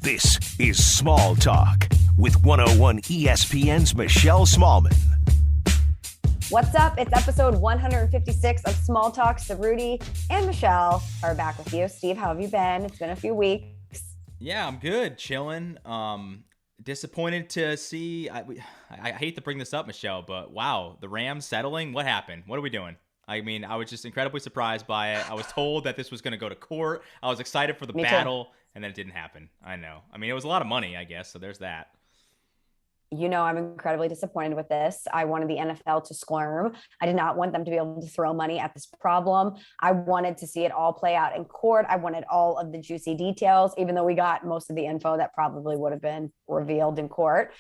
This is Small Talk with 101 ESPN's Michelle Smallman. What's up? It's episode 156 of Small Talk. Ceruti and Michelle are back with you. Steve, how have you been? It's been a few weeks. Yeah, I'm good. Chilling. Disappointed to see. I hate to bring this up, Michelle, but wow, the Rams settling. What happened? What are we doing? I mean, I was just incredibly surprised by it. I was told that this was going to go to court. I was excited for the battle, and then it didn't happen. I know. I mean, it was a lot of money, I guess, so there's that. You know, I'm incredibly disappointed with this. I wanted the NFL to squirm. I did not want them to be able to throw money at this problem. I wanted to see it all play out in court. I wanted all of the juicy details, even though we got most of the info that probably would have been revealed in court.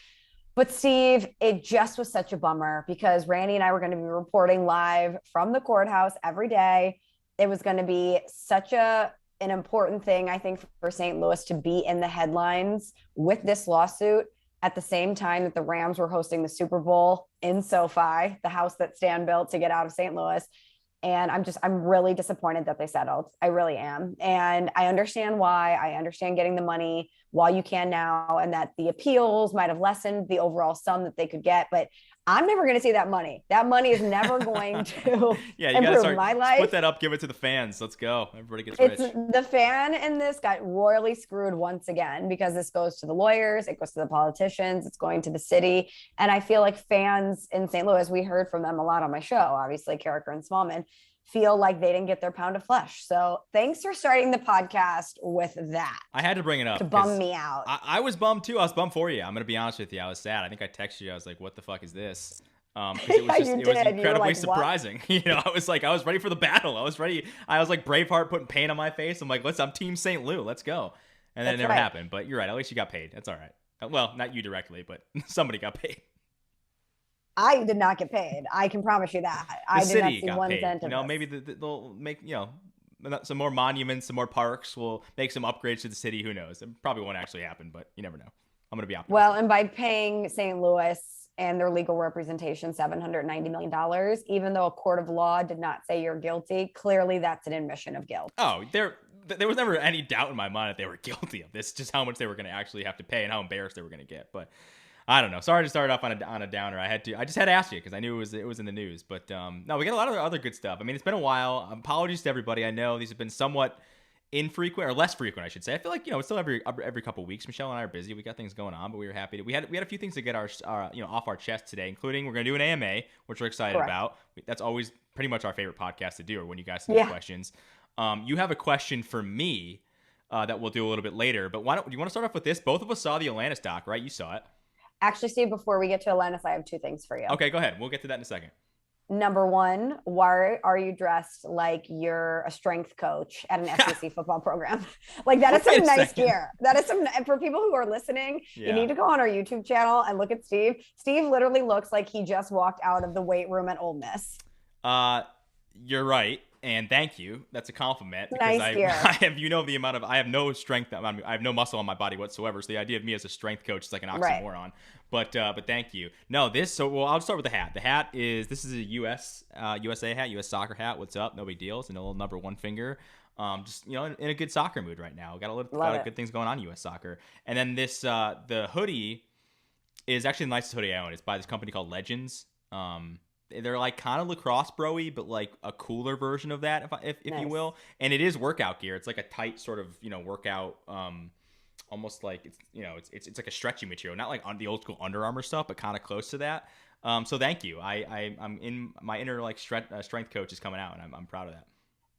But Steve, it just was such a bummer because Randy and I were going to be reporting live from the courthouse every day. It was going to be such an important thing, I think, for St. Louis to be in the headlines with this lawsuit at the same time that the Rams were hosting the Super Bowl in SoFi, the house that Stan built to get out of St. Louis. And I'm really disappointed that they settled. I really am. And I understand why. I understand getting the money while you can now, and that the appeals might have lessened the overall sum that they could get. But I'm never going to see that money. That money is never going to improve my life. Split that up, give it to the fans. Let's go. Everybody gets rich. The fan in this got royally screwed once again because this goes to the lawyers, it goes to the politicians, it's going to the city. And I feel like fans in St. Louis, we heard from them a lot on my show, obviously, Carricker and Smallman, feel like they didn't get their pound of flesh. So thanks for starting the podcast with that. I had to bring it up to bum me out. I was bummed too. I was bummed for you. I'm going to be honest with you. I was sad. I think I texted you. I was like, what the fuck is this? Because it was just, it was incredibly surprising. You know, I was ready for the battle. I was ready. I was like Braveheart putting paint on my face. I'm like, I'm Team St. Lou. Let's go. And then it never happened. But you're right. At least you got paid. That's all right. Well, not you directly, but somebody got paid. I did not get paid. I can promise you that. I did not see one cent of it. Maybe they'll make, some more monuments, some more parks. We'll make some upgrades to the city. Who knows? It probably won't actually happen, but you never know. I'm going to be optimistic. Well, and by paying St. Louis and their legal representation $790 million, even though a court of law did not say you're guilty, clearly that's an admission of guilt. Oh, there was never any doubt in my mind that they were guilty of this, just how much they were going to actually have to pay and how embarrassed they were going to get. But I don't know. Sorry to start off on a downer. I just had to ask you because I knew it was in the news. But no, we got a lot of other good stuff. I mean, it's been a while. Apologies to everybody. I know these have been somewhat infrequent or less frequent, I should say. I feel like it's still every couple of weeks. Michelle and I are busy. We got things going on, but we were happy to. We had a few things to get our off our chest today, including we're going to do an AMA, which we're excited about. That's always pretty much our favorite podcast to do, or when you guys have questions. You have a question for me that we'll do a little bit later. But do you want to start off with this? Both of us saw the Alanis doc, right? You saw it. Actually, Steve, before we get to Alanis, I have two things for you. Okay, go ahead. We'll get to that in a second. Number one, why are you dressed like you're a strength coach at an SEC football program? Like, that is some nice gear. That is for people who are listening, you need to go on our YouTube channel and look at Steve. Steve literally looks like he just walked out of the weight room at Ole Miss. You're right. And thank you. That's a compliment. Because I have, the amount of, I have no strength. I have no muscle on my body whatsoever. So the idea of me as a strength coach is like an oxymoron. Right. But thank you. No, I'll start with the hat. The hat this is a USA hat, US soccer hat. What's up? No big deal. It's a little number one finger. Just, in a good soccer mood right now. Got a lot of good things going on in US soccer. And then this, the hoodie is actually the nicest hoodie I own. It's by this company called Legends. They're like kind of lacrosse bro-y, but like a cooler version of that, if nice. You will. And it is workout gear. It's like a tight sort of workout, almost like it's like a stretchy material, not like on the old school Under Armour stuff, but kind of close to that. So thank you. I'm in my inner like strength coach is coming out, and I'm proud of that.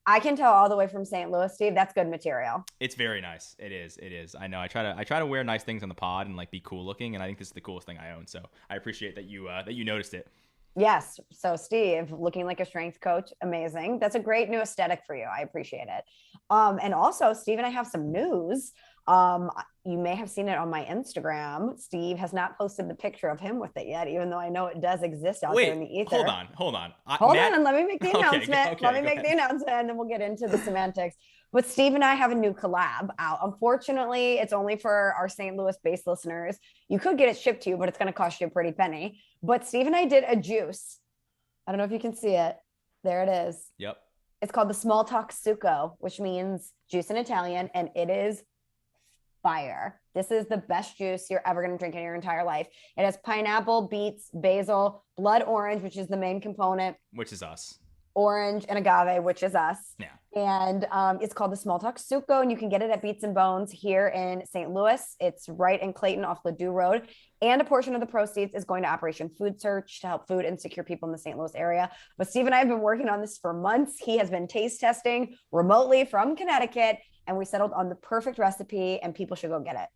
I can tell all the way from St. Louis, Steve. That's good material. It's very nice. It is. I know. I try to wear nice things on the pod and like be cool looking, and I think this is the coolest thing I own. So I appreciate that you noticed it. Yes. So Steve, looking like a strength coach, amazing. That's a great new aesthetic for you. I appreciate it. And also, Steve and I have some news. You may have seen it on my Instagram. Steve has not posted the picture of him with it yet, even though I know it does exist out there in the ether. Hold on. Hold on, and let me make the announcement. Let me make the announcement, and then we'll get into the semantics. But Steve and I have a new collab out. Unfortunately, it's only for our St. Louis-based listeners. You could get it shipped to you, but it's going to cost you a pretty penny. But Steve and I did a juice. I don't know if you can see it. There it is. Yep. It's called the Small Talk Succo, which means juice in Italian, and it is fire. This is the best juice you're ever going to drink in your entire life. It has pineapple, beets, basil, blood orange, which is the main component, which is us, orange, and agave, which is us. Yeah. And it's called the Small Talk Suco, and you can get it at Beats and Bones here in St. Louis. It's right in Clayton off Ladue Road. And a portion of the proceeds is going to Operation Food Search to help food insecure people in the St. Louis area. But Steve and I have been working on this for months. He has been taste testing remotely from Connecticut, and we settled on the perfect recipe, and people should go get it.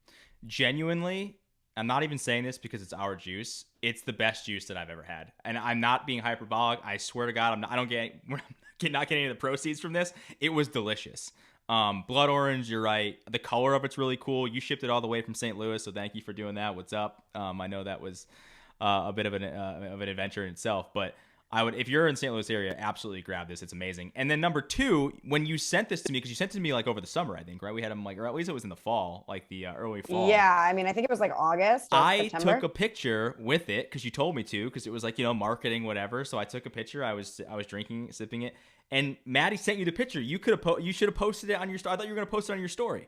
Genuinely, I'm not even saying this because it's our juice. It's the best juice that I've ever had. And I'm not being hyperbolic. I swear to God, we're not getting any of the proceeds from this. It was delicious. Blood orange, you're right. The color of it's really cool. You shipped it all the way from St. Louis, so thank you for doing that. What's up? I know that was a bit of an adventure in itself, but I would, if you're in St. Louis area, absolutely grab this. It's amazing. And then number two, when you sent this to me, because you sent it to me like over the summer, I think, right? We had them like, or at least it was in the fall, like the early fall. Yeah, I mean, I think it was like August or September. Took a picture with it because you told me to, because it was like, marketing, whatever. So I took a picture. I was drinking, sipping it, and Maddie sent you the picture. You should have posted it on your story. I thought you were gonna post it on your story.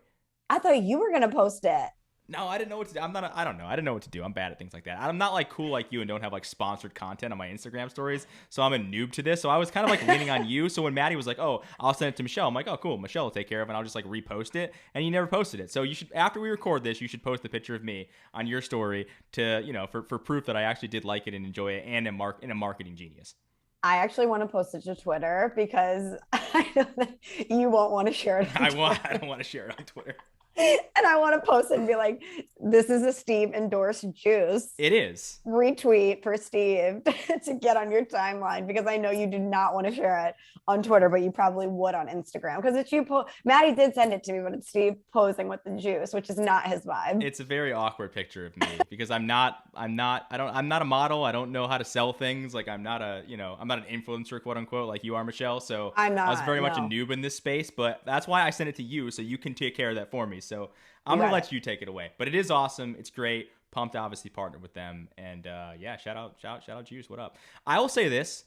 I thought you were gonna post it. No, I didn't know what to do. I don't know. I didn't know what to do. I'm bad at things like that. I'm not like cool like you and don't have like sponsored content on my Instagram stories. So I'm a noob to this. So I was kind of like leaning on you. So when Maddie was like, "Oh, I'll send it to Michelle," I'm like, "Oh, cool. Michelle will take care of it. And I'll just like repost it." And you never posted it. So you should, after we record this, you should post the picture of me on your story to, for proof that I actually did like it and enjoy it and am a marketing genius. I actually want to post it to Twitter because I know that you won't want to share it. I don't want to share it on Twitter. And I want to post it and be like, this is a Steve endorsed juice. It is. Retweet for Steve to get on your timeline, because I know you do not want to share it on Twitter, but you probably would on Instagram because it's you. Maddie did send it to me, but it's Steve posing with the juice, which is not his vibe. It's a very awkward picture of me because I'm not a model. I don't know how to sell things. Like I'm not an influencer, quote unquote, like you are, Michelle. So I was very much a noob in this space, but that's why I sent it to you so you can take care of that for me. So I'm going to let you take it away, but it is awesome. It's great. Pumped to obviously partner with them. And shout out Juice. What up? I will say this.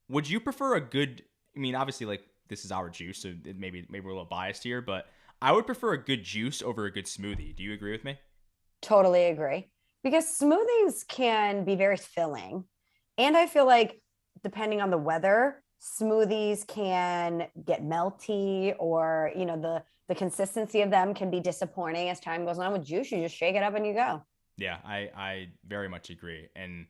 Would you prefer obviously like this is our juice, so maybe we're a little biased here, but I would prefer a good juice over a good smoothie. Do you agree with me? Totally agree. Because smoothies can be very filling. And I feel like depending on the weather, smoothies can get melty, or, the consistency of them can be disappointing as time goes on. With juice, you just shake it up and you go. Yeah, I very much agree. And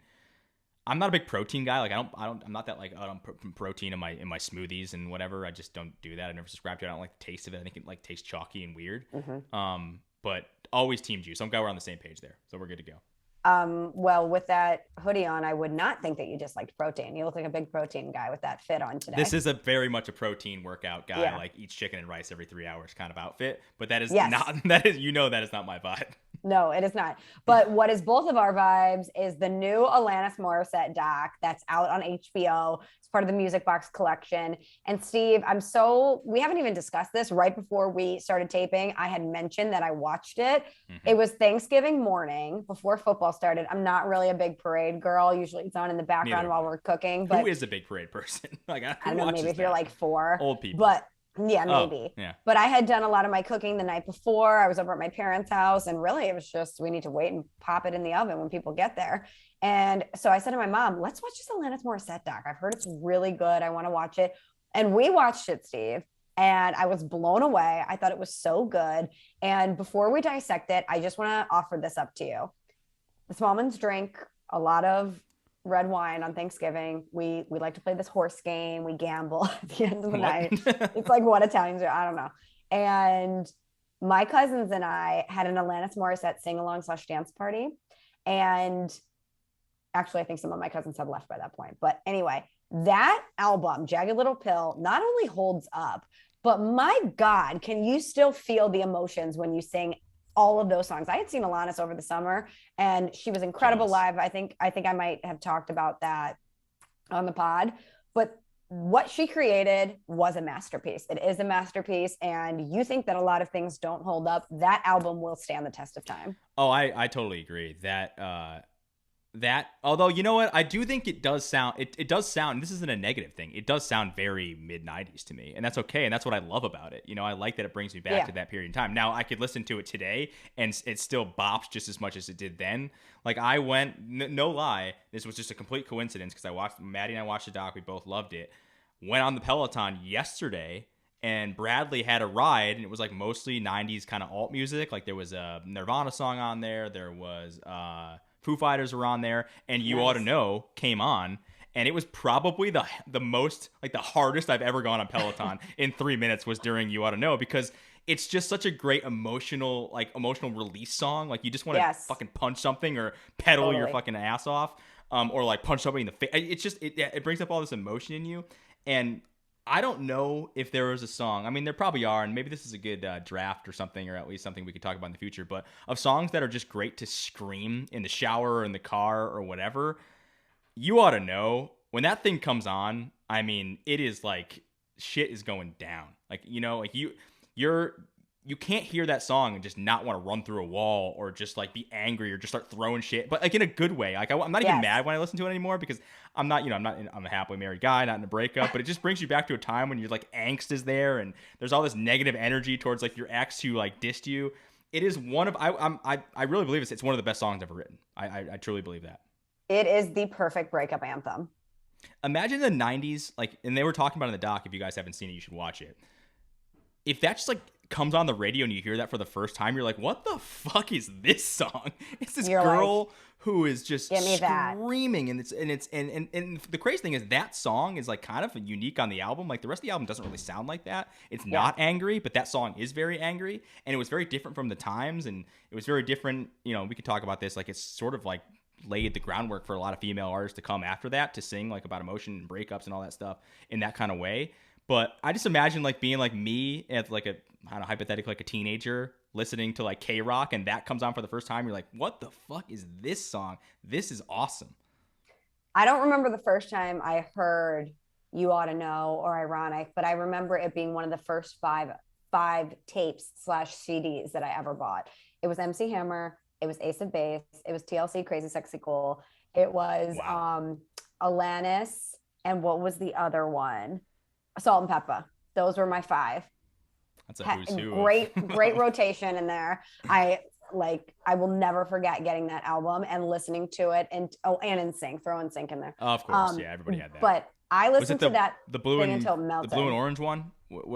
I'm not a big protein guy. Like I'm not that like, I don't put protein in my smoothies and whatever. I just don't do that. I never subscribe to it. I don't like the taste of it. I think it like tastes chalky and weird. Mm-hmm. But always team juice. I'm glad we're on the same page there. So we're good to go. Well, with that hoodie on, I would not think that you disliked protein. You look like a big protein guy with that fit on today. This is a very much a protein workout guy, like eats chicken and rice every 3 hours kind of outfit. But that is not, that is not my vibe. No, it is not. But what is both of our vibes is the new Alanis Morissette doc that's out on HBO. It's part of the Music Box collection. And Steve, we haven't even discussed this. Right before we started taping, I had mentioned that I watched it. Mm-hmm. It was Thanksgiving morning before football started. I'm not really a big parade girl. Usually it's on in the background while we're cooking. But who is a big parade person? Like I don't know, maybe if you're like 4. Old people. But yeah, maybe. Yeah. But I had done a lot of my cooking the night before. I was over at my parents' house, and really it was just, we need to wait and pop it in the oven when people get there. And so I said to my mom, let's watch this Alanis Morissette doc. I've heard it's really good. I want to watch it. And we watched it, Steve, and I was blown away. I thought it was so good. And before we dissect it, I just want to offer this up to you. The Smallmans drink a lot of red wine on Thanksgiving. We like to play this horse game. We gamble at the end of the night. It's like what Italians do. I don't know. And my cousins and I had an Alanis Morissette sing-along / dance party. And actually, I think some of my cousins had left by that point. But anyway, that album, Jagged Little Pill, not only holds up, but my God, can you still feel the emotions when you sing all of those songs? I had seen Alanis over the summer, and she was incredible live. I think I might have talked about that on the pod, but what she created was a masterpiece. It is a masterpiece. And you think that a lot of things don't hold up. That album will stand the test of time. Oh, I totally agree that, That, although, you know what, I do think it does sound, it does sound, this isn't a negative thing, it does sound very mid-90s to me, and that's okay, and that's what I love about it. I like that it brings me back to that period in time. Now, I could listen to it today, and it still bops just as much as it did then. Like, I went, no lie, this was just a complete coincidence, because Maddie and I watched the doc, we both loved it, went on the Peloton yesterday, and Bradley had a ride, and it was like mostly 90s kind of alt music. Like, there was a Nirvana song on there, there was Foo Fighters were on there, and You Oughta Know came on, and it was probably the most, like, the hardest I've ever gone on Peloton in 3 minutes was during You Oughta Know, because it's just such a great emotional release song. Like, you just want to fucking punch something or pedal your fucking ass off, or like punch somebody in the face. It's just, it brings up all this emotion in you, and I don't know if there was a song. I mean, there probably are, and maybe this is a good draft or something, or at least something we could talk about in the future. But of songs that are just great to scream in the shower or in the car or whatever, You Oughta Know. When that thing comes on, I mean, it is like shit is going down. Like, like you can't hear that song and just not want to run through a wall or just like be angry or just start throwing shit, but like in a good way. Like, I'm not even mad when I listen to it anymore, because I'm not, I'm a happily married guy, not in a breakup, but it just brings you back to a time when you're like angst is there and there's all this negative energy towards like your ex who like dissed you. It is one of, I really believe it's one of the best songs ever written. I truly believe that. It is the perfect breakup anthem. Imagine the 90s, like, and they were talking about in the doc, if you guys haven't seen it, you should watch it. If that just like comes on the radio and you hear that for the first time, you're like, what the fuck is this song? It's this girl who is just screaming, and the crazy thing is that song is like kind of unique on the album. Like, the rest of the album doesn't really sound like that. It's not angry, but that song is very angry, and it was very different from the times, and it was very different. We could talk about this. Like, it's sort of like laid the groundwork for a lot of female artists to come after that to sing like about emotion and breakups and all that stuff in that kind of way. But I just imagine like being like me at like hypothetically like a teenager listening to like K-Rock, and that comes on for the first time. You're like, what the fuck is this song? This is awesome. I don't remember the first time I heard You Oughta Know or Ironic, but I remember it being one of the first five tapes / CDs that I ever bought. It was MC Hammer. It was Ace of Base. It was TLC Crazy Sexy Cool. It was Alanis. And what was the other one? Salt and Pepper. Those were my 5. That's a who's who. Great rotation in there. I will never forget getting that album and listening to it, and NSYNC, throw NSYNC in there. Oh, of course, everybody had that. But I listened to that the blue thing and until it melted. The blue and orange one.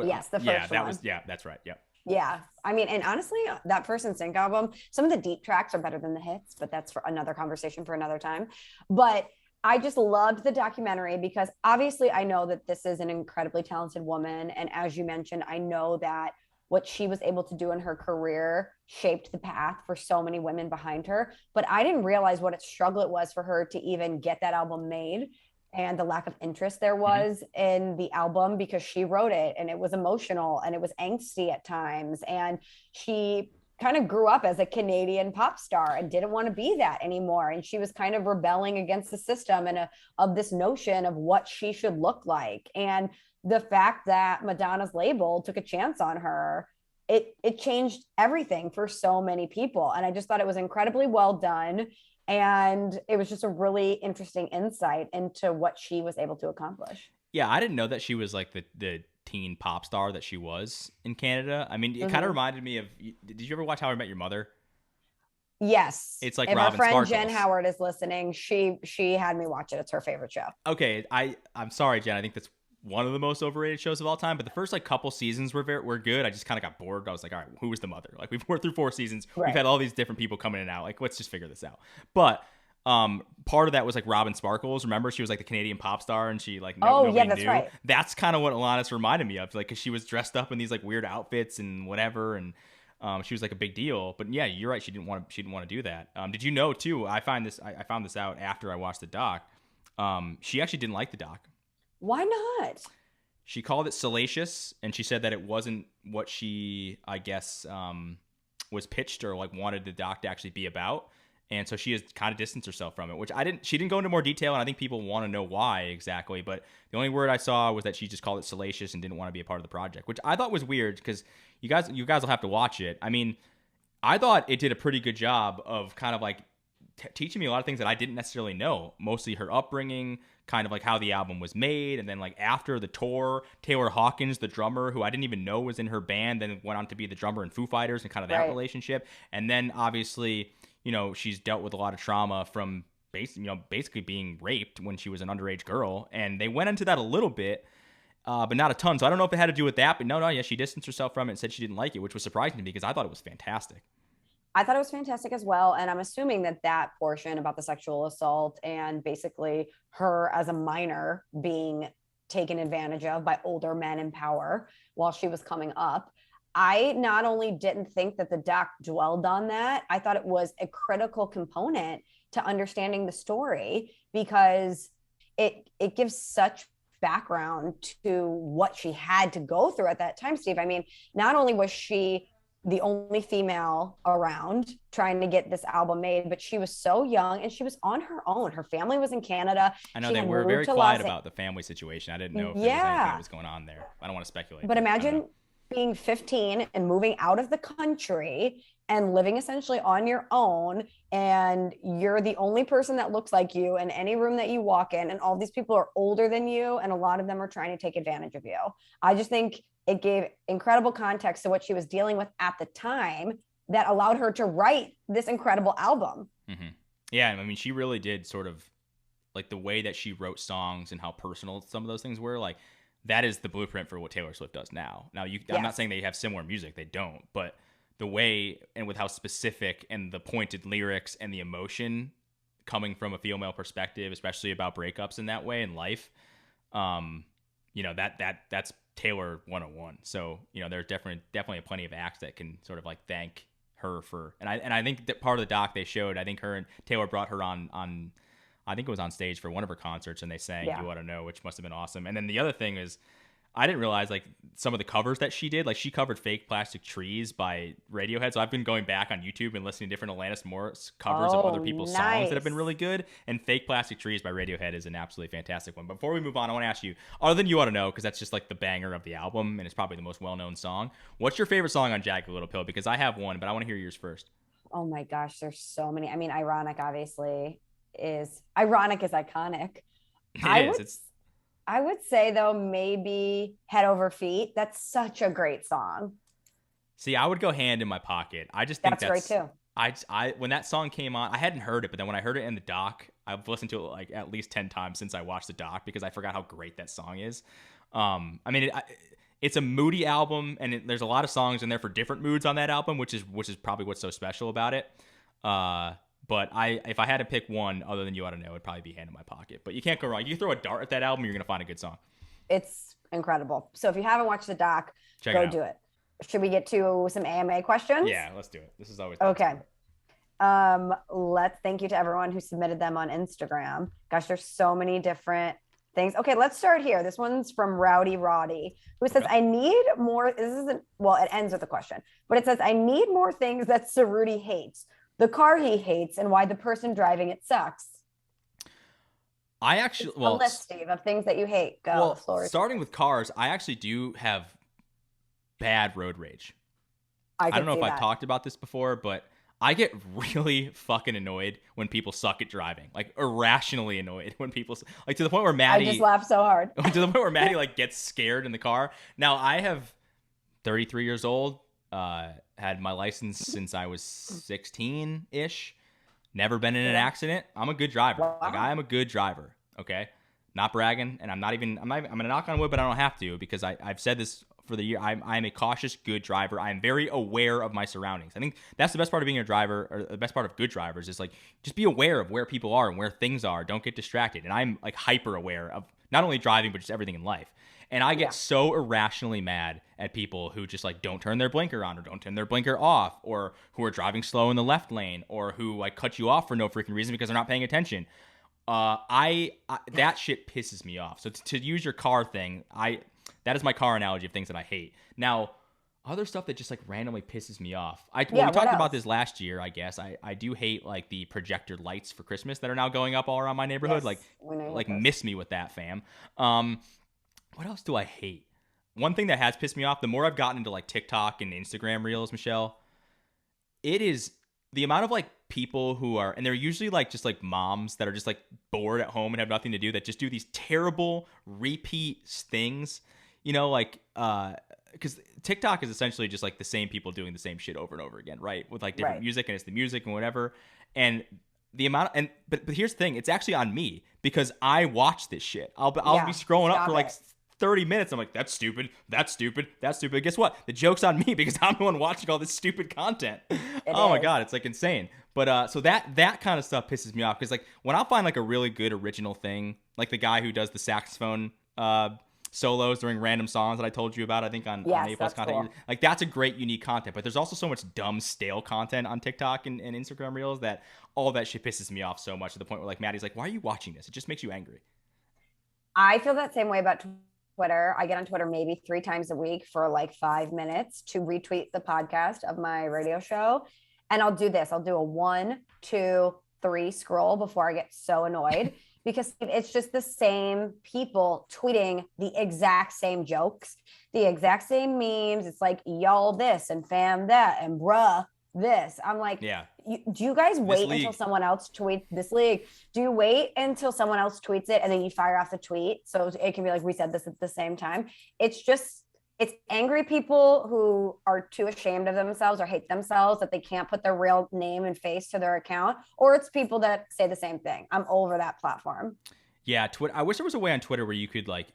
Yes, the first one. That's right. Yep. Yeah, I mean, and honestly, that first NSYNC album, some of the deep tracks are better than the hits, but that's for another conversation for another time. But I just loved the documentary because obviously I know that this is an incredibly talented woman. And as you mentioned, I know that what she was able to do in her career shaped the path for so many women behind her. But I didn't realize what a struggle it was for her to even get that album made, and the lack of interest there was in the album, because she wrote it and it was emotional and it was angsty at times. And she kind of grew up as a Canadian pop star and didn't want to be that anymore. And she was kind of rebelling against the system and of this notion of what she should look like. And the fact that Madonna's label took a chance on her, it changed everything for so many people. And I just thought it was incredibly well done. And it was just a really interesting insight into what she was able to accomplish. Yeah, I didn't know that she was like the teen pop star that she was in Canada. I mean, it kind of reminded me of, did you ever watch How I Met Your Mother? Yes. It's like if Robin our friend Sparkles. Jen Howard is listening, she had me watch it. It's her favorite show. Okay, I'm sorry, Jen. I think that's one of the most overrated shows of all time. But the first like couple seasons were good. I just kind of got bored. I was like, all right, who was the mother? Like, we've worked through 4 seasons. Right. We've had all these different people coming in and out. Like, let's just figure this out. But part of that was like Robin Sparkles. Remember, she was like the Canadian pop star, and she like nobody that's knew. Right. That's kind of what Alanis reminded me of, like, because she was dressed up in these like weird outfits and whatever, and she was like a big deal. But yeah, you're right. She didn't want to do that. Did you know too? I found this out after I watched the doc. She actually didn't like the doc. Why not? She called it salacious, and she said that it wasn't what she, I guess, was pitched or like wanted the doc to actually be about. And so she has kind of distanced herself from it, which she didn't go into more detail, and I think people want to know why exactly. But the only word I saw was that she just called it salacious and didn't want to be a part of the project, which I thought was weird, because you guys will have to watch it. I mean, I thought it did a pretty good job of kind of like teaching me a lot of things that I didn't necessarily know, mostly her upbringing, kind of like how the album was made. And then like after the tour, Taylor Hawkins, the drummer, who I didn't even know was in her band, then went on to be the drummer in Foo Fighters, and kind of that relationship. And then obviously, you know, she's dealt with a lot of trauma from basically being raped when she was an underage girl. And they went into that a little bit, but not a ton. So I don't know if it had to do with that, but yeah, she distanced herself from it and said she didn't like it, which was surprising to me because I thought it was fantastic. I thought it was fantastic as well. And I'm assuming that portion about the sexual assault and basically her as a minor being taken advantage of by older men in power while she was coming up. I not only didn't think that the doc dwelled on that, I thought it was a critical component to understanding the story because it gives such background to what she had to go through at that time, Steve. I mean, not only was she the only female around trying to get this album made, but she was so young and she was on her own. Her family was in Canada. I know they were very quiet about the family situation. I didn't know if there was anything that was going on there. I don't want to speculate. But imagine being 15 and moving out of the country and living essentially on your own, and you're the only person that looks like you in any room that you walk in, and all these people are older than you, and a lot of them are trying to take advantage of you. I just think it gave incredible context to what she was dealing with at the time that allowed her to write this incredible album. Mm-hmm. Yeah, I mean, she really did sort of, like, the way that she wrote songs and how personal some of those things were, like, that is the blueprint for what Taylor Swift does now. Now, I'm not saying they have similar music. They don't. But the way and with how specific and the pointed lyrics and the emotion coming from a female perspective, especially about breakups in that way in life, you know, that's Taylor 101. So, you know, there's definitely plenty of acts that can sort of like thank her for, and I think that part of the doc they showed, I think her and Taylor brought her on I think it was on stage for one of her concerts, and they sang You Oughta Know, which must have been awesome. And then the other thing is, I didn't realize like some of the covers that she did. Like she covered Fake Plastic Trees by Radiohead. So I've been going back on YouTube and listening to different Alanis Morissette covers of other people's songs that have been really good. And Fake Plastic Trees by Radiohead is an absolutely fantastic one. But before we move on, I want to ask you, other than You Oughta Know, because that's just like the banger of the album and it's probably the most well-known song, what's your favorite song on Jagged Little Pill? Because I have one, but I want to hear yours first. Oh my gosh, there's so many. I mean, Ironic obviously is iconic. I would say though, maybe Head Over Feet. That's such a great song. See, I would go Hand in My Pocket. I just think that's great too. I when that song came on, I hadn't heard it, but then when I heard it in the doc, I've listened to it like at least 10 times since I watched the doc because I forgot how great that song is. I mean, it's a moody album, and there's a lot of songs in there for different moods on that album, which is probably what's so special about it. But if I had to pick one other than You Oughta Know, it'd probably be Hand in My Pocket. But you can't go wrong. You throw a dart at that album, you're going to find a good song. It's incredible. So if you haven't watched the doc, go do it. Should we get to some AMA questions? Yeah, let's do it. This is always okay. Let's thank you to everyone who submitted them on Instagram. Gosh, there's so many different things. Okay, let's start here. This one's from Rowdy Roddy, who says, I need more. This isn't, well, it ends with a question, but it says, I need more things that Ceruti hates. The car he hates and why the person driving it sucks. I actually, well, a list, Steve, of things that you hate. Go. Well, the floor is starting with cars, I actually do have bad road rage. I don't know if I've talked about this before, but I get really fucking annoyed when people suck at driving. Like irrationally annoyed when people like to the point where Maddie. I just laugh so hard. To the point where Maddie like gets scared in the car. Now I have 33 years old. Had my license since I was 16-ish. Never been in an accident. I'm a good driver. Wow. Like I am a good driver. Okay, not bragging, and I'm gonna knock on wood, but I don't have to because I've said this for the year. I'm a cautious, good driver. I'm very aware of my surroundings. I think that's the best part of being a driver, or the best part of good drivers is like just be aware of where people are and where things are. Don't get distracted. And I'm like hyper aware of not only driving but just everything in life. And I get so irrationally mad at people who just like don't turn their blinker on or don't turn their blinker off, or who are driving slow in the left lane, or who like cut you off for no freaking reason because they're not paying attention. That shit pisses me off. So to use your car thing, that is my car analogy of things that I hate. Now, other stuff that just like randomly pisses me off. We talked about this last year, I guess. I do hate like the projector lights for Christmas that are now going up all around my neighborhood. Yes, like miss me with that, fam. What else do I hate? One thing that has pissed me off, the more I've gotten into like TikTok and Instagram reels, Michelle, it is the amount of like people who are, and they're usually like just like moms that are just like bored at home and have nothing to do, that just do these terrible repeat things, you know, like because TikTok is essentially just like the same people doing the same shit over and over again, right? With like different music, and it's the music and whatever. And the amount, and but here's the thing, it's actually on me because I watch this shit. I'll be scrolling up for like 30 minutes. I'm like, that's stupid, that's stupid, that's stupid. Guess what? The joke's on me because I'm the one watching all this stupid content. My God, it's like insane. But so that kind of stuff pisses me off because like when I'll find like a really good original thing, like the guy who does the saxophone solos during random songs that I told you about, I think on A+ content. Cool. Like that's a great unique content, but there's also so much dumb stale content on TikTok and Instagram Reels that all that shit pisses me off so much to the point where like Maddie's like, why are you watching this? It just makes you angry. I feel that same way about Twitter. I get on Twitter maybe 3 times a week for like 5 minutes to retweet the podcast of my radio show. And I'll do this. I'll do a 1, 2, 3 scroll before I get so annoyed. Because it's just the same people tweeting the exact same jokes, the exact same memes. It's like, y'all this and fam that and bruh this. I'm like, do you guys wait until someone else tweets this league? Do you wait until someone else tweets it and then you fire off the tweet? So it can be like, we said this at the same time. It's angry people who are too ashamed of themselves or hate themselves that they can't put their real name and face to their account, or it's people that say the same thing. I'm over that platform. Yeah, Twitter. I wish there was a way on Twitter where you could like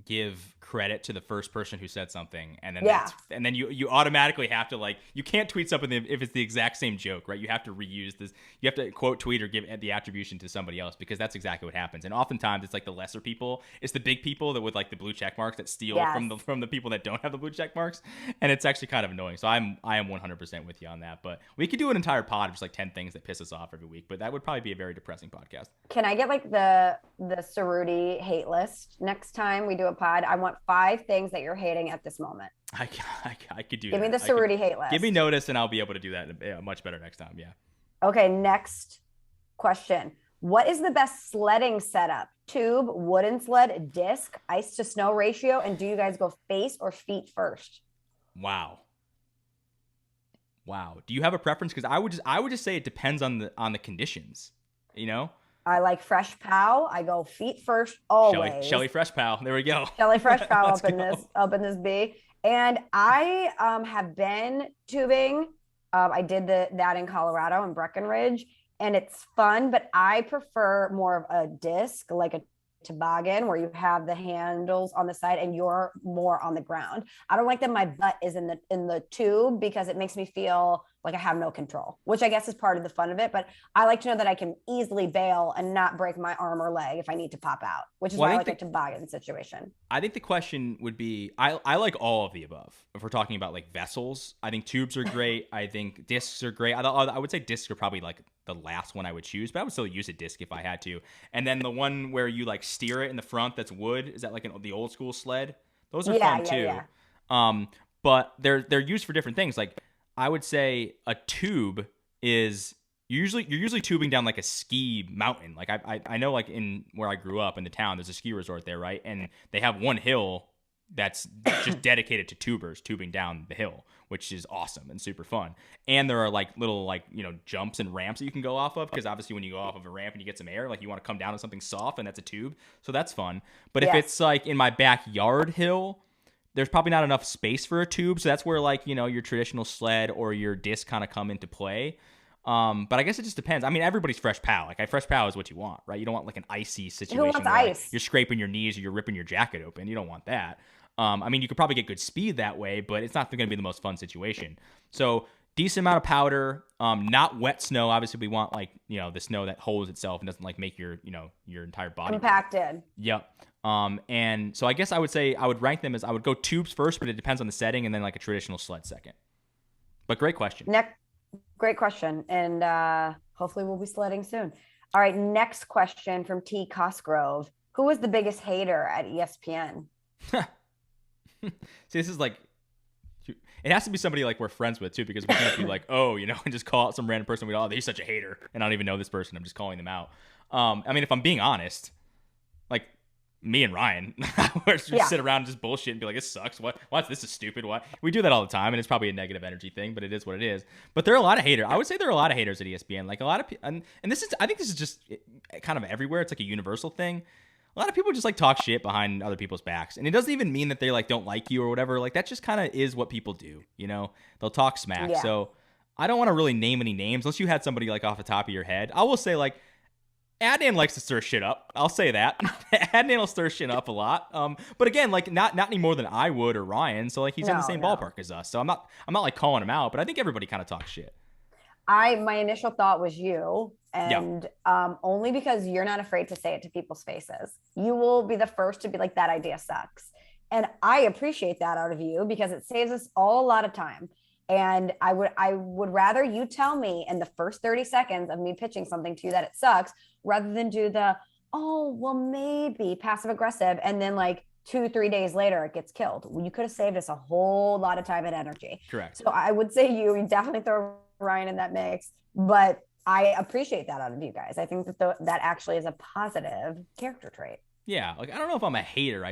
give credit to the first person who said something, and then you automatically have to like, you can't tweet something if it's the exact same joke, right? You have to reuse this, you have to quote tweet or give the attribution to somebody else, because that's exactly what happens. And oftentimes it's like the lesser people, it's the big people that with like the blue check marks that steal from the people that don't have the blue check marks, and it's actually kind of annoying. So I am 100% with you on that. But we could do an entire pod of just like 10 things that piss us off every week, but that would probably be a very depressing podcast. Can I get like the Ceruti hate list next time we do a pod? I want 5 things that you're hating at this moment. I could do that. Give me the Ceruti hate list. Give me notice and I'll be able to do that much better next time. Yeah. Okay, next question. What is the best sledding setup? Tube, wooden sled, disc, ice to snow ratio, and do you guys go face or feet first? Wow. Do you have a preference? Because I would just say it depends on the conditions, you know? I like fresh pow. I go feet first always. Shelly Fresh Pow. There we go. Shelly Fresh Pow up in this B. And I have been tubing. I did that in Colorado in Breckenridge, and it's fun, but I prefer more of a disc, like a toboggan, where you have the handles on the side and you're more on the ground. I don't like that my butt is in the tube, because it makes me feel like I have no control, which I guess is part of the fun of it. But I like to know that I can easily bail and not break my arm or leg if I need to pop out, which is why I like a toboggan situation. I think the question would be, I like all of the above. If we're talking about like vessels, I think tubes are great. I think discs are great. I would say discs are probably like the last one I would choose, but I would still use a disc if I had to. And then the one where you like steer it in the front, that's wood. Is that like the old school sled? Those are fun too. Yeah. But they're used for different things. Like I would say a tube is you're usually tubing down like a ski mountain. Like I know like in where I grew up in the town, there's a ski resort there, right? And they have one hill that's just dedicated to tubers tubing down the hill, which is awesome and super fun. And there are like little like, you know, jumps and ramps that you can go off of, because obviously when you go off of a ramp and you get some air, like you want to come down to something soft, and that's a tube. So that's fun. But if it's like in my backyard hill, there's probably not enough space for a tube. So that's where like, you know, your traditional sled or your disc kind of come into play. But I guess it just depends. I mean, everybody's fresh pow. Like fresh pow is what you want, right? You don't want like an icy situation. Who wants ice? Like, you're scraping your knees or you're ripping your jacket open. You don't want that. I mean, you could probably get good speed that way, but it's not going to be the most fun situation. So decent amount of powder, not wet snow. Obviously we want like, you know, the snow that holds itself and doesn't like make your entire body compacted. Yep. And so I guess I would say I would rank them as, I would go tubes first, but it depends on the setting, and then like a traditional sled second. But great question. Great question. And hopefully we'll be sledding soon. All right. Next question from T. Cosgrove. Who was the biggest hater at ESPN? See, this is like, it has to be somebody like we're friends with too, because we can't be like, oh, you know, and just call out some random person. He's such a hater, and I don't even know this person. I'm just calling them out. I mean, if I'm being honest, like me and Ryan, where we sit around and just bullshit and be like, this sucks. What? This is stupid. What? We do that all the time, and it's probably a negative energy thing, but it is what it is. But there are a lot of haters. I would say there are a lot of haters at ESPN. Like a lot of people, and this is, I think this is just kind of everywhere. It's like a universal thing. A lot of people just like talk shit behind other people's backs, and it doesn't even mean that they like don't like you or whatever. Like that just kind of is what people do. You know, they'll talk smack. Yeah. So I don't want to really name any names unless you had somebody like off the top of your head. I will say like, Adnan likes to stir shit up. I'll say that. Adnan will stir shit up a lot. But again, like not any more than I would or Ryan. So like he's in the same ballpark as us. So I'm not like calling him out, but I think everybody kind of talks shit. My initial thought was you, and only because you're not afraid to say it to people's faces. You will be the first to be like, that idea sucks. And I appreciate that out of you because it saves us all a lot of time. And I would rather you tell me in the first 30 seconds of me pitching something to you that it sucks, rather than do the, oh, well, maybe passive aggressive. And then like 2-3 days later, it gets killed. Well, you could have saved us a whole lot of time and energy. Correct. So I would say you definitely throw Ryan in that mix, but I appreciate that out of you guys. I think that that actually is a positive character trait. Yeah. Like, I don't know if I'm a hater.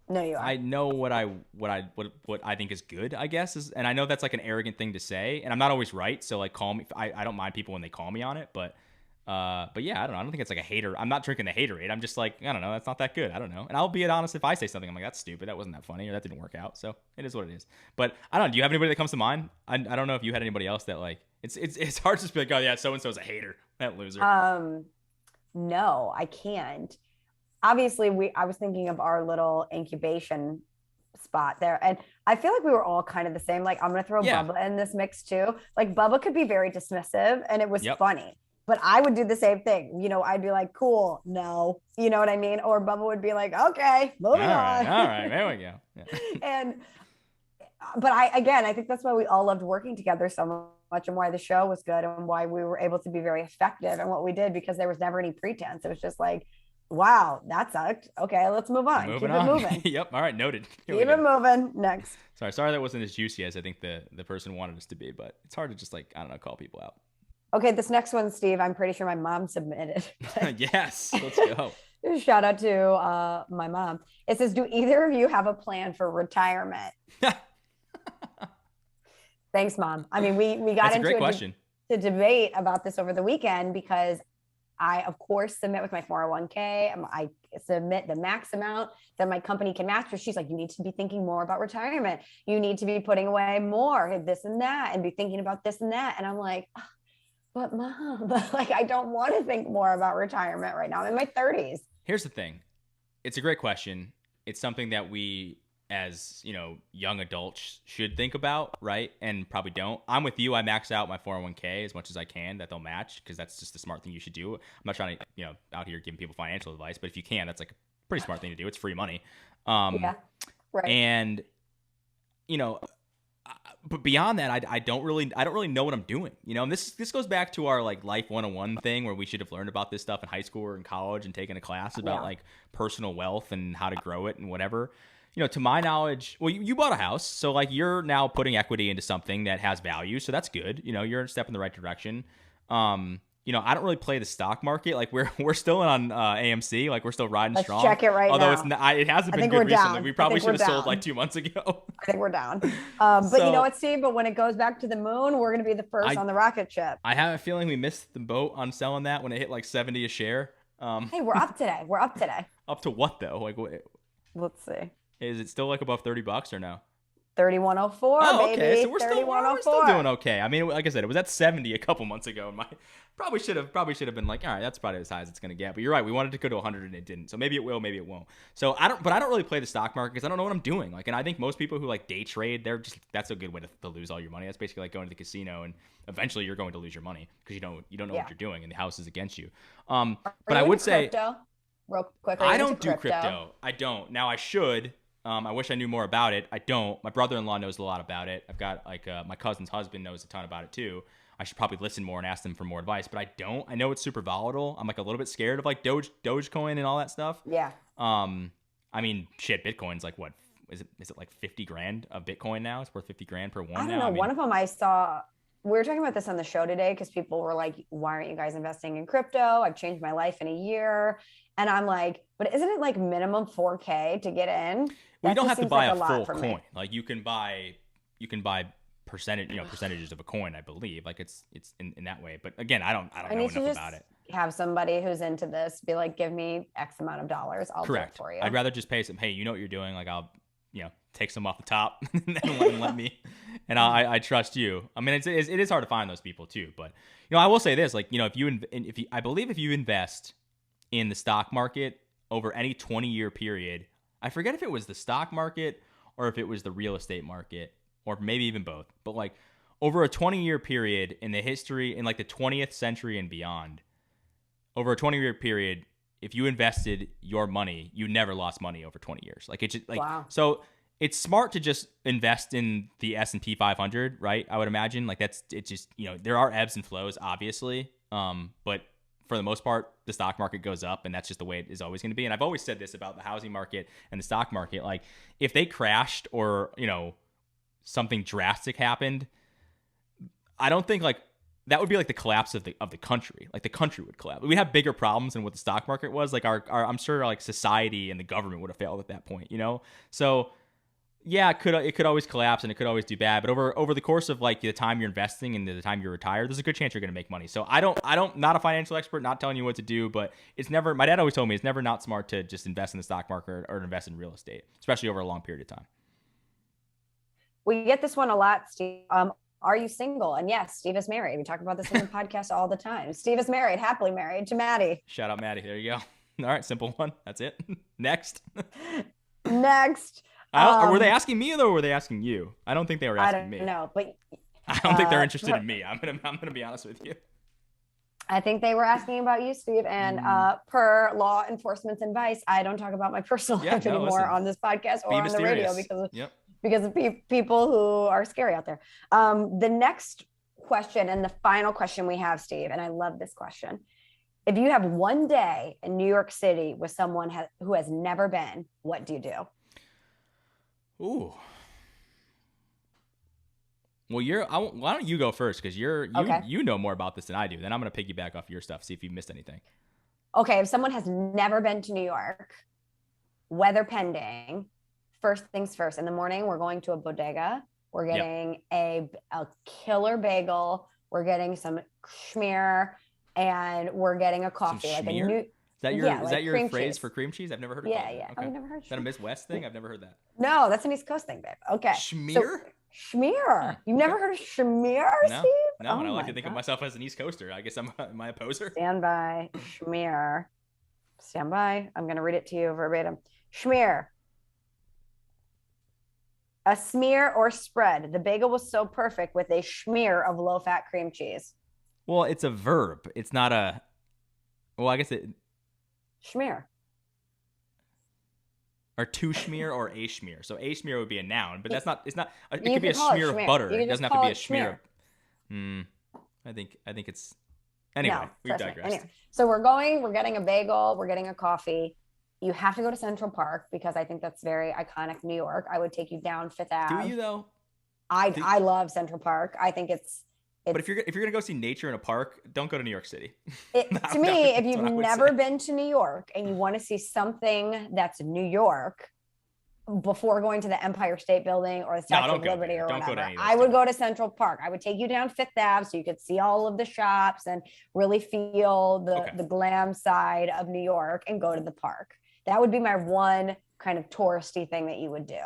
No, you are. I know what I think is good, I guess, and I know that's like an arrogant thing to say, and I'm not always right. So like, call me. I don't mind people when they call me on it, but yeah, I don't know. I don't think it's like a hater. I'm not drinking the haterade. I'm just like, I don't know. That's not that good. I don't know. And I'll be honest if I say something, I'm like, that's stupid. That wasn't that funny, or that didn't work out. So it is what it is. But I don't know. Do you have anybody that comes to mind? I don't know if you had anybody else that like. It's hard to just be like, oh yeah, so and so's a hater. That loser. No, I can't. Obviously, I was thinking of our little incubation spot there, and I feel like we were all kind of the same. Like, I'm gonna throw Bubba in this mix too. Like, Bubba could be very dismissive, and it was funny, but I would do the same thing. You know, I'd be like, cool, no, you know what I mean? Or Bubba would be like, okay, moving on. All right, there we go. Yeah. But I think that's why we all loved working together so much, and why the show was good, and why we were able to be very effective in what we did, because there was never any pretense. It was just like, wow, that sucked. Okay, let's move on. Keep it moving. Yep. All right, noted. Keep it moving. Next. Sorry that wasn't as juicy as I think the person wanted us to be, but it's hard to just like, I don't know, call people out. Okay, this next one, Steve, I'm pretty sure my mom submitted. Yes, let's go. Shout out to my mom. It says, do either of you have a plan for retirement? Thanks, Mom. I mean, we got into a question. The debate about this over the weekend, because I, of course, submit with my 401k. I submit the max amount that my company can match. But she's like, you need to be thinking more about retirement. You need to be putting away more, this and that, and be thinking about this and that. And I'm like, oh, but Mom, like, I don't want to think more about retirement right now. I'm in my 30s. Here's the thing. It's a great question. It's something that we, as young adults, should think about, right? And probably don't. I'm with you. I max out my 401k as much as I can that they'll match, because that's just the smart thing you should do. I'm not trying to, out here giving people financial advice, but if you can, that's like a pretty smart thing to do. It's free money. Yeah, right. And but beyond that, I don't really know what I'm doing. And this goes back to our like life 101 thing, where we should have learned about this stuff in high school or in college and taken a class about like personal wealth and how to grow it and whatever. To my knowledge, well, you bought a house, so like you're now putting equity into something that has value, so that's good. You're a step in the right direction. I don't really play the stock market. Like we're still on AMC, like we're still riding strong. Let's check it right now. Although it hasn't been good recently. We probably should have sold like 2 months ago. I think we're down. But you know what, Steve? But when it goes back to the moon, we're going to be the first on the rocket ship. I have a feeling we missed the boat on selling that when it hit like 70 a share. Hey, we're up today. Up to what though? Like, let's see. Is it still like above $30 or no? 3104, oh, okay. baby. So we're still doing okay. I mean, like I said, it was at 70 a couple months ago, and probably should have been like, all right, that's probably as high as it's gonna get. But you're right, we wanted to go to 100 and it didn't. So maybe it will, maybe it won't. So I don't really play the stock market because I don't know what I'm doing. Like, and I think most people who like day trade, that's a good way to lose all your money. That's basically like going to the casino, and eventually you're going to lose your money because you don't know what you're doing, and the house is against you. But I would say, crypto? Real quick, I don't do crypto. I don't. Now I should. I wish I knew more about it. I don't. My brother-in-law knows a lot about it. I've got like my cousin's husband knows a ton about it too. I should probably listen more and ask them for more advice, but I don't. I know it's super volatile. I'm like a little bit scared of like Dogecoin and all that stuff. Yeah. I mean, shit, Bitcoin's like what? Is it like 50 grand of Bitcoin now? It's worth 50 grand per one. I don't know. One of them I saw we were talking about this on the show today because people were like, why aren't you guys investing in crypto? I've changed my life in a year. And I'm like, but isn't it like minimum 4K to get in? Well, you don't have to buy like a full coin. Me. Like you can buy percentages of a coin, I believe. Like it's in that way. But again, I don't know enough about it. Have somebody who's into this be like, give me X amount of dollars. I'll Correct. do it for you. I'd rather just pay some, hey, you know what you're doing. Like I'll, take some off the top and let me, and I trust you. I mean, it is hard to find those people too. But, I will say this, like, I believe if you invest in the stock market over any 20-year period, I forget if it was the stock market or if it was the real estate market or maybe even both, but like over a 20-year period in the history, in like the 20th century and beyond, over a 20-year period, if you invested your money, you never lost money over 20 years. Like it's just like, wow. So it's smart to just invest in the S&P 500, right? I would imagine like it's just, there are ebbs and flows obviously. But for the most part, the stock market goes up and that's just the way it is always going to be. And I've always said this about the housing market and the stock market. Like if they crashed or, something drastic happened, I don't think like that would be like the collapse of the country. Like the country would collapse. We have bigger problems than what the stock market was. Like our I'm sure like society and the government would have failed at that point, So yeah, it could always collapse and it could always do bad. But over the course of like the time you're investing and the time you're retired, there's a good chance you're going to make money. So I don't not a financial expert, not telling you what to do, but it's never. My dad always told me it's never not smart to just invest in the stock market or invest in real estate, especially over a long period of time. We get this one a lot, Steve. Are you single? And yes, Steve is married. We talk about this in the podcast all the time. Steve is married, happily married to Maddie. Shout out Maddie. There you go. All right, simple one. That's it. Next. Next. Were they asking me or were they asking you? I don't think they were asking me. No, but I don't think they're interested in me. I'm gonna be honest with you. I think they were asking about you, Steve. And per law enforcement's advice, I don't talk about my personal life anymore on this podcast or on the radio because of people who are scary out there. The next question and the final question we have, Steve, and I love this question. If you have one day in New York City with someone who has never been, what do you do? Ooh. Well, why don't you go first? Because you know more about this than I do. Then I'm going to piggyback off your stuff, see if you missed anything. Okay, if someone has never been to New York, weather pending, first things first. In the morning, we're going to a bodega. We're getting a killer bagel. We're getting some schmear, and we're getting a coffee. Some schmear? Is that your phrase for cream cheese? I've never heard of that. Yeah. Okay. I've never heard. Is that a Midwest thing? I've never heard that. No, that's an East Coast thing, babe. Okay. Schmear? So, schmear. You've never heard of schmear, no. Steve? No, and I like to think of myself as an East Coaster. I guess am I a poser? Stand by. Schmear. Stand by. I'm going to read it to you verbatim. Schmear. A smear or spread. The bagel was so perfect with a schmear of low-fat cream cheese. Well, it's a verb. It's not a... Well, I guess it... Schmear. Or to schmear or a schmear. So a schmear would be a noun, but that's not... It's not... It You could be a can call it smear of schmear. butter. You It can doesn't just have to be call a it schmear. I think it's... Anyway, No, we've trust me. digressed. Anyway, so we're getting a bagel, we're getting a coffee. You have to go to Central Park because I think that's very iconic New York. I would take you down Fifth Ave. Do you though? I love Central Park. I think it's but if you're gonna go see nature in a park, don't go to New York City. To me, if you've never been to New York and you want to see something that's New York before going to the Empire State Building or the Statue of Liberty or whatever, I would go to Central Park. I would take you down Fifth Ave so you could see all of the shops and really feel the glam side of New York and go to the park. That would be my one kind of touristy thing that you would do.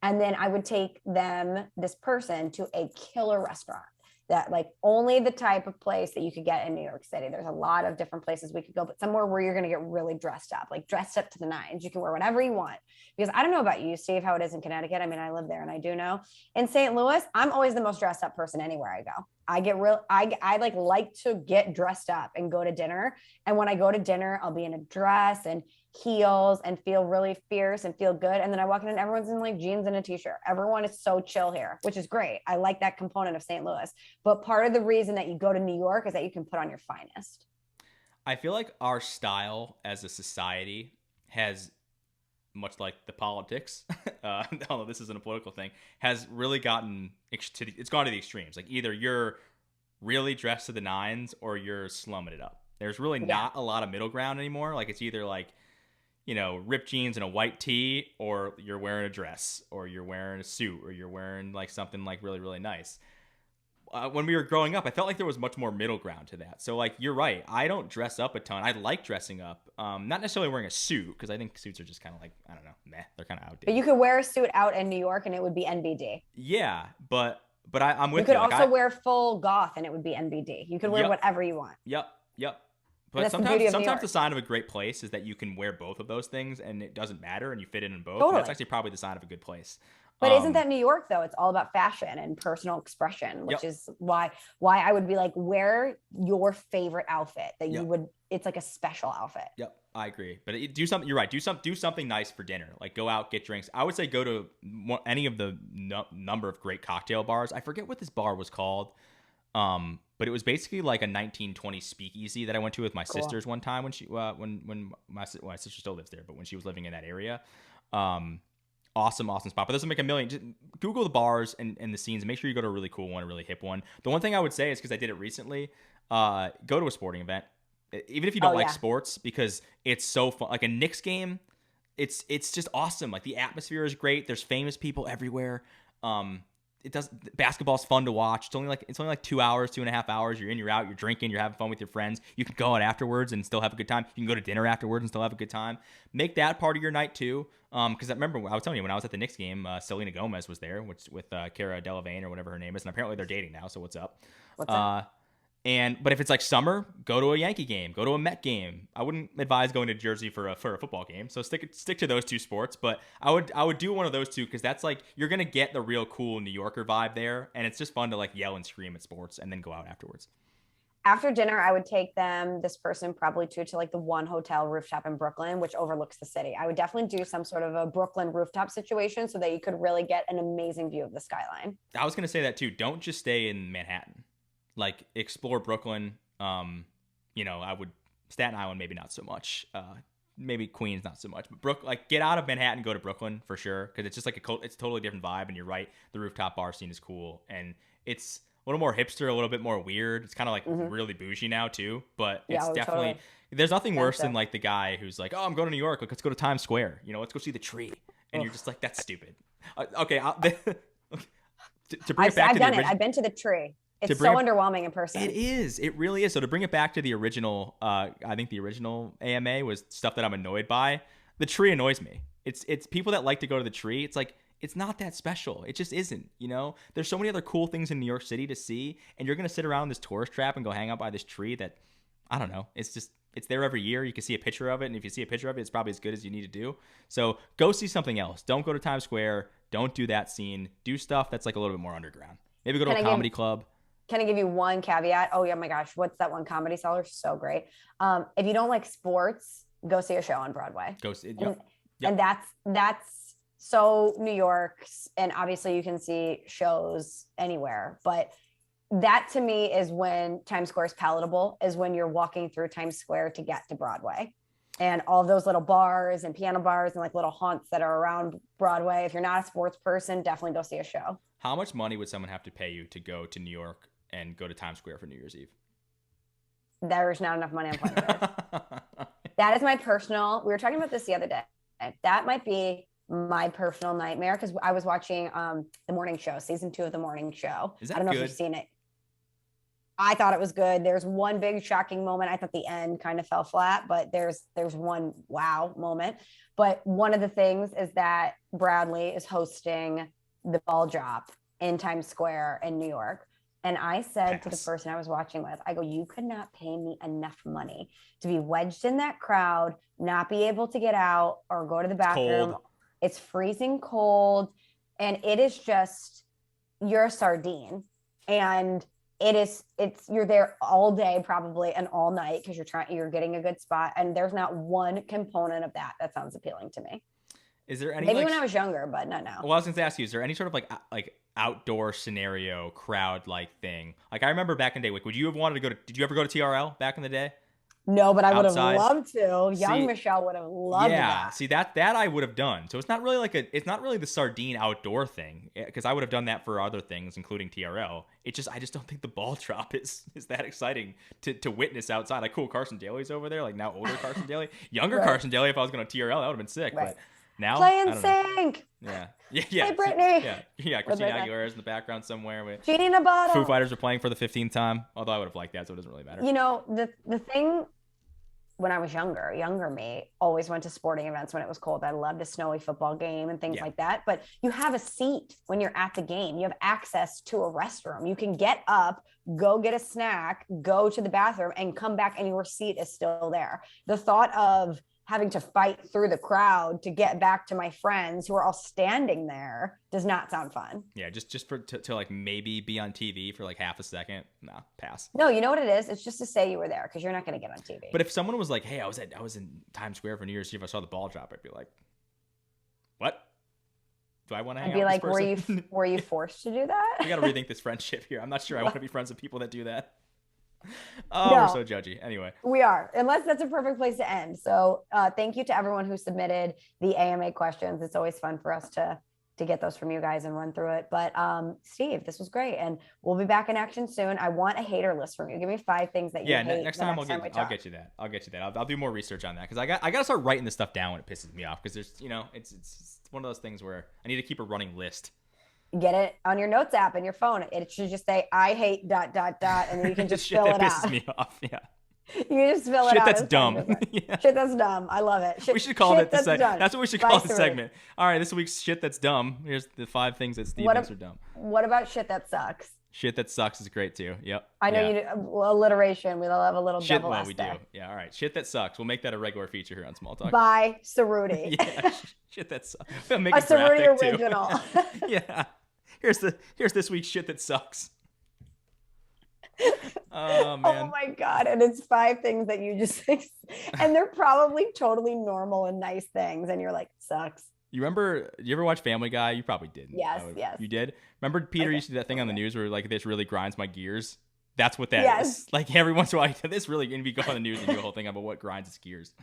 And then I would take this person to a killer restaurant that like only the type of place that you could get in New York City. There's a lot of different places we could go, but somewhere where you're going to get really dressed up, like dressed up to the nines. You can wear whatever you want. Because I don't know about you, Steve, how it is in Connecticut. I mean, I live there and I do know. In St. Louis, I'm always the most dressed up person anywhere I go. I like to get dressed up and go to dinner. And when I go to dinner, I'll be in a dress and heels and feel really fierce and feel good. And then I walk in and everyone's in like jeans and a t-shirt. Everyone is so chill here, which is great. I like that component of St. Louis. But part of the reason that you go to New York is that you can put on your finest. I feel like our style as a society has much like the politics, although this isn't a political thing, has really gotten it's gone to the extremes. Like either you're really dressed to the nines or you're slumming it up. There's really not a lot of middle ground anymore. Like it's either like, you know, ripped jeans and a white tee, or you're wearing a dress, or you're wearing a suit, or you're wearing like something like really, really nice. When we were growing up, I felt like there was much more middle ground to that. So like, you're right. I don't dress up a ton. I like dressing up. Not necessarily wearing a suit, because I think suits are just kind of like, I don't know, meh. They're kind of outdated. But you could wear a suit out in New York and it would be NBD. Yeah, but I'm with you. You could also wear full goth and it would be NBD. You could wear whatever you want. Yep. But sometimes the sign of a great place is that you can wear both of those things and it doesn't matter and you fit in both. Totally. That's actually probably the sign of a good place. But isn't that New York though? It's all about fashion and personal expression, which is why I would be like, wear your favorite outfit that you would. It's like a special outfit. Yep, I agree. But do something. You're right. Do something nice for dinner. Like go out, get drinks. I would say go to any of the number of great cocktail bars. I forget what this bar was called. But it was basically like a 1920s speakeasy that I went to with my sisters one time when my sister still lives there, but when she was living in that area. Awesome spot. But doesn't make a million. Just Google the bars and the scenes and make sure you go to a really cool one, a really hip one. The one thing I would say is, because I did it recently, go to a sporting event, even if you don't like sports, because it's so fun. Like a Knicks game, it's just awesome. Like the atmosphere is great. There's famous people everywhere. Basketball's fun to watch. It's only like 2 hours, 2.5 hours. You're in, you're out, you're drinking, you're having fun with your friends. You can go out afterwards and still have a good time. You can go to dinner afterwards and still have a good time. Make that part of your night too. Because I remember I was telling you when I was at the Knicks game, Selena Gomez was there, with Cara Delevingne or whatever her name is, and apparently they're dating now. So what's up? What's up? But if it's like summer, go to a Yankee game, go to a Met game. I wouldn't advise going to Jersey for a football game. So stick to those two sports. But I would do one of those two, because that's like, you're gonna get the real cool New Yorker vibe there, and it's just fun to like yell and scream at sports and then go out afterwards. After dinner, I would take this person probably to like the one hotel rooftop in Brooklyn, which overlooks the city. I would definitely do some sort of a Brooklyn rooftop situation so that you could really get an amazing view of the skyline. I was gonna say that too. Don't just stay in Manhattan. Like explore Brooklyn. I would Staten Island maybe not so much. Maybe Queens not so much. But get out of Manhattan, go to Brooklyn for sure, because it's just like it's a totally different vibe. And you're right, the rooftop bar scene is cool, and it's a little more hipster, a little bit more weird. It's kind of like really bougie now too, but it's definitely totally. There's nothing worse than like the guy who's like, oh, I'm going to New York. Like, let's go to Times Square. Let's go see the tree. And you're just like, that's stupid. Okay. To bring it back I've to done it. I've been to the tree. It's so underwhelming in person. It is. It really is. So to bring it back to the original, I think the original AMA was stuff that I'm annoyed by. The tree annoys me. It's people that like to go to the tree. It's like, it's not that special. It just isn't, There's so many other cool things in New York City to see, and you're going to sit around this tourist trap and go hang out by this tree that, I don't know, it's there every year. You can see a picture of it, and if you see a picture of it, it's probably as good as you need to do. So go see something else. Don't go to Times Square. Don't do that scene. Do stuff that's like a little bit more underground. Maybe go to a comedy club. Can I give you one caveat? Oh yeah, my gosh, what's that one Comedy Cellar? So great. If you don't like sports, go see a show on Broadway. Go see it. Yep. And that's so New York, and obviously you can see shows anywhere, but that to me is when Times Square is palatable, is when you're walking through Times Square to get to Broadway. And all of those little bars and piano bars and like little haunts that are around Broadway. If you're not a sports person, definitely go see a show. How much money would someone have to pay you to go to New York and go to Times Square for New Year's Eve? There's not enough money on planet Earth. That is my personal, we were talking about this the other day. That might be my personal nightmare, because I was watching The Morning Show, season 2 of The Morning Show. Is that I don't know good? if you've seen it. I thought it was good. There's one big shocking moment. I thought the end kind of fell flat, but there's one wow moment. But one of the things is that Bradley is hosting the ball drop in Times Square in New York. And I said to the person I was watching with, I go, you could not pay me enough money to be wedged in that crowd, not be able to get out or go to the bathroom. Cold. It's freezing cold. And it is just, you're a sardine. And you're there all day probably and all night, because you're getting a good spot. And there's not one component of that sounds appealing to me. Is there any maybe when I was younger, but not now? Well, I was going to ask you, is there any sort of like outdoor scenario crowd like thing? Like I remember back in the day, like, would you have wanted to did you ever go to TRL back in the day? No, but I would have outside. loved to. Young Michelle would have loved that. See, that I would have done. So it's not really it's not really the sardine outdoor thing, because I would have done that for other things, including TRL. I just don't think the ball drop is that exciting to witness outside. Like, cool, Carson Daly's over there, like now older Carson Daly, younger Carson Daly. If I was going to TRL, that would have been sick. But now, play in sync. Yeah. Hey, Brittany. Yeah. Christina Aguilera's in the background somewhere. Genie in a bottle. Foo Fighters are playing for the 15th time. Although I would have liked that, so it doesn't really matter. You know, the thing, when I was younger me always went to sporting events when it was cold. I loved a snowy football game and things like that. But you have a seat when you're at the game. You have access to a restroom. You can get up, go get a snack, go to the bathroom, and come back, and your seat is still there. The thought of having to fight through the crowd to get back to my friends who are all standing there does not sound fun. Yeah, just to like maybe be on TV for like half a second. Nah, pass. No, you know what it is? It's just to say you were there, because you're not going to get on TV. But if someone was like, "Hey, I was in Times Square for New Year's Eve, I saw the ball drop," I'd be like, "What? Do I want to hang out with this person?" I'd be like, were you forced to do that? We got to rethink this friendship here. I'm not sure I want to be friends with people that do that. Oh, no, we're so judgy. Anyway, we are, unless that's a perfect place to end. So thank you to everyone who submitted the AMA questions. It's always fun for us to get those from you guys and run through it. But Steve, this was great, and we'll be back in action soon. I want a hater list from you. Give me 5 things that you hate. Next time I'll get you that. I'll do more research on that, because I got to start writing this stuff down when it pisses me off, because there's it's one of those things where I need to keep a running list. Get it on your notes app in your phone. It should just say, I hate ... and then you can just fill it out. Shit that pisses me off. Yeah. You just fill it out. Shit that's dumb. Yeah. Shit that's dumb. I love it. We should call it the segment. That's what we should call the segment. All right, this week's shit that's dumb. Here's the 5 things that Steve thinks are dumb. What about shit that sucks? Shit that sucks is great too. Yep. I know you do alliteration. We love a little shit. Devil Well, we do. Yeah. All right. Shit that sucks. We'll make that a regular feature here on Small Talk. By Ceruti. Yeah. Shit that sucks. We'll make a Ceruti original. Yeah. Here's this week's shit that sucks. Oh man. Oh my god. And it's 5 things that you just think, and they're probably totally normal and nice things, and you're like, sucks. You ever watch Family Guy? You probably didn't. Yes. You did? Remember Peter used to do that thing on the news where like, this really grinds my gears? That's what that is. Like, every once in a while, this really, and we go on the news and do a whole thing about what grinds his gears.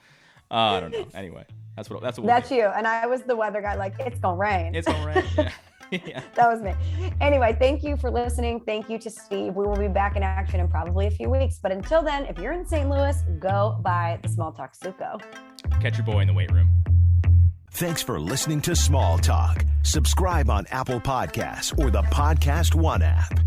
I don't know. Anyway, that's what that's you. And I was the weather guy, like, it's gonna rain. It's gonna rain. Yeah. Yeah. That was me. Anyway, thank you for listening. Thank you to Steve. We will be back in action in probably a few weeks. But until then, if you're in St. Louis, go by the Small Talk Suco. Catch your boy in the weight room. Thanks for listening to Small Talk. Subscribe on Apple Podcasts or the Podcast One app.